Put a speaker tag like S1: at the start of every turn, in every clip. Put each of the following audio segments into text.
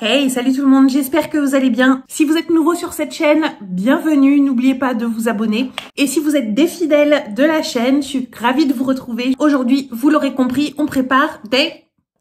S1: Hey, salut tout le monde, j'espère que vous allez bien. Si vous êtes nouveau sur cette chaîne, bienvenue, n'oubliez pas de vous abonner. Et si vous êtes des fidèles de la chaîne, je suis ravie de vous retrouver. Aujourd'hui, vous l'aurez compris, on prépare des...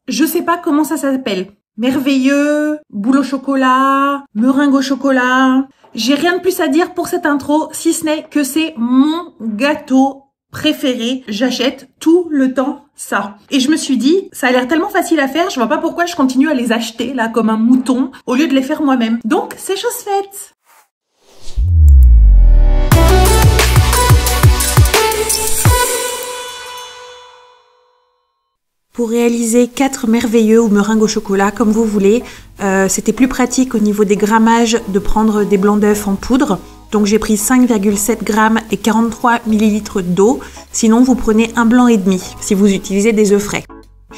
S1: Je sais pas comment ça s'appelle. Merveilleux, boule au chocolat, meringue au chocolat. J'ai rien de plus à dire pour cette intro, si ce n'est que c'est mon gâteau préféré. J'achète tout le temps ça. Et je me suis dit, ça a l'air tellement facile à faire, je vois pas pourquoi je continue à les acheter là comme un mouton au lieu de les faire moi-même. Donc c'est chose faite. Pour réaliser 4 merveilleux ou meringues au chocolat, comme vous voulez, c'était plus pratique au niveau des grammages de prendre des blancs d'œufs en poudre. Donc j'ai pris 5,7 grammes et 43 millilitres d'eau. Sinon, vous prenez un blanc et demi si vous utilisez des œufs frais.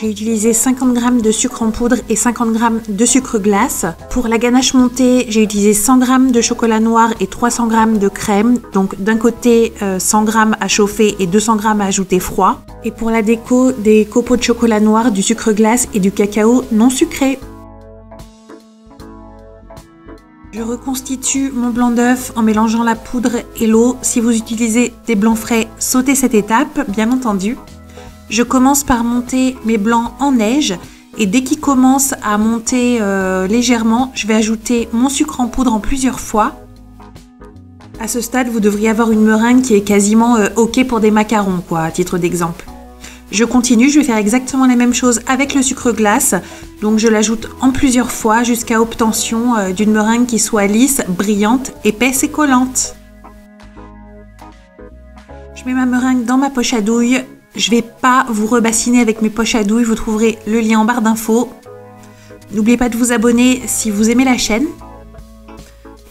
S1: J'ai utilisé 50 grammes de sucre en poudre et 50 grammes de sucre glace. Pour la ganache montée, j'ai utilisé 100 grammes de chocolat noir et 300 grammes de crème. Donc d'un côté, 100 grammes à chauffer et 200 grammes à ajouter froid. Et pour la déco, des copeaux de chocolat noir, du sucre glace et du cacao non sucré. Je reconstitue mon blanc d'œuf en mélangeant la poudre et l'eau. Si vous utilisez des blancs frais, sautez cette étape, bien entendu. Je commence par monter mes blancs en neige et dès qu'ils commencent à monter légèrement, je vais ajouter mon sucre en poudre en plusieurs fois. À ce stade, vous devriez avoir une meringue qui est quasiment OK pour des macarons, quoi, à titre d'exemple. Je continue, je vais faire exactement la même chose avec le sucre glace. Donc je l'ajoute en plusieurs fois jusqu'à obtention d'une meringue qui soit lisse, brillante, épaisse et collante. Je mets ma meringue dans ma poche à douille. Je ne vais pas vous rebassiner avec mes poches à douille, vous trouverez le lien en barre d'infos. N'oubliez pas de vous abonner si vous aimez la chaîne.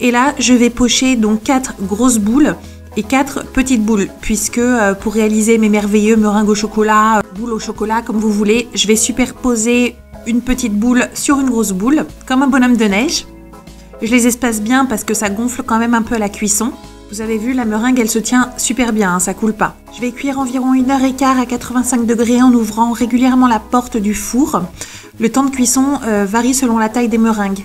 S1: Et là, je vais pocher donc 4 grosses boules et 4 petites boules, puisque pour réaliser mes merveilleux meringues au chocolat, boules au chocolat comme vous voulez, je vais superposer une petite boule sur une grosse boule, comme un bonhomme de neige. Je les espace bien parce que ça gonfle quand même un peu à la cuisson. Vous avez vu, la meringue, elle se tient super bien, hein, ça coule pas. Je vais cuire environ 1h15 à 85 degrés en ouvrant régulièrement la porte du four. Le temps de cuisson varie selon la taille des meringues.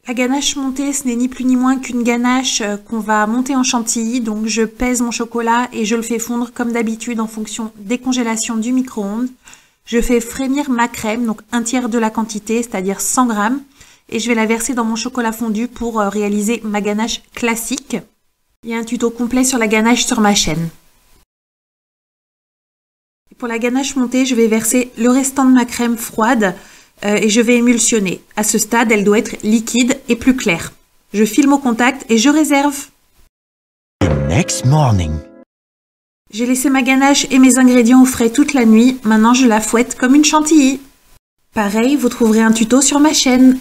S1: La ganache montée, ce n'est ni plus ni moins qu'une ganache qu'on va monter en chantilly. Donc je pèse mon chocolat et je le fais fondre comme d'habitude en fonction des congélations du micro-ondes. Je fais frémir ma crème, donc un tiers de la quantité, c'est-à-dire 100 grammes. Et je vais la verser dans mon chocolat fondu pour réaliser ma ganache classique. Il y a un tuto complet sur la ganache sur ma chaîne. Pour la ganache montée, je vais verser le restant de ma crème froide et je vais émulsionner. À ce stade, elle doit être liquide et plus claire. Je filme au contact et je réserve.
S2: The next morning.
S1: J'ai laissé ma ganache et mes ingrédients au frais toute la nuit. Maintenant, je la fouette comme une chantilly. Pareil, vous trouverez un tuto sur ma chaîne.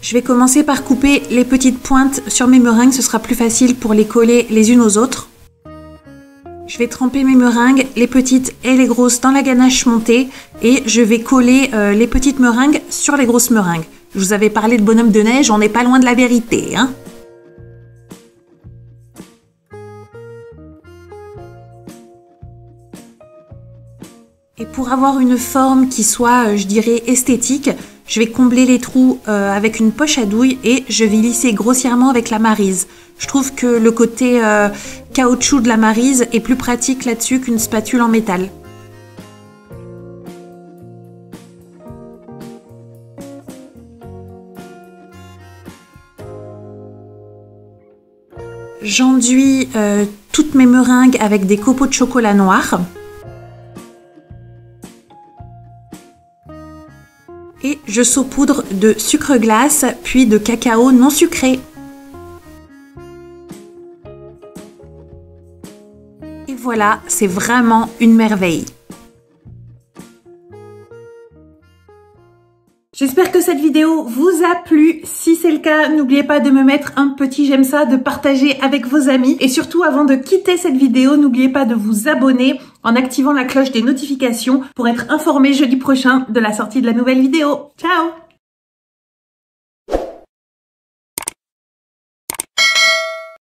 S1: Je vais commencer par couper les petites pointes sur mes meringues. Ce sera plus facile pour les coller les unes aux autres. Je vais tremper mes meringues, les petites et les grosses, dans la ganache montée et je vais coller les petites meringues sur les grosses meringues. Je vous avais parlé de bonhomme de neige, on n'est pas loin de la vérité, hein. Et pour avoir une forme qui soit, je dirais, esthétique, je vais combler les trous avec une poche à douille et je vais lisser grossièrement avec la maryse. Je trouve que le côté caoutchouc de la maryse est plus pratique là-dessus qu'une spatule en métal. J'enduis toutes mes meringues avec des copeaux de chocolat noir. Et je saupoudre de sucre glace, puis de cacao non sucré. Et voilà, c'est vraiment une merveille. J'espère que cette vidéo vous a plu. Si c'est le cas, n'oubliez pas de me mettre un petit j'aime ça, de partager avec vos amis. Et surtout, avant de quitter cette vidéo, n'oubliez pas de vous abonner en activant la cloche des notifications pour être informé jeudi prochain de la sortie de la nouvelle vidéo. Ciao!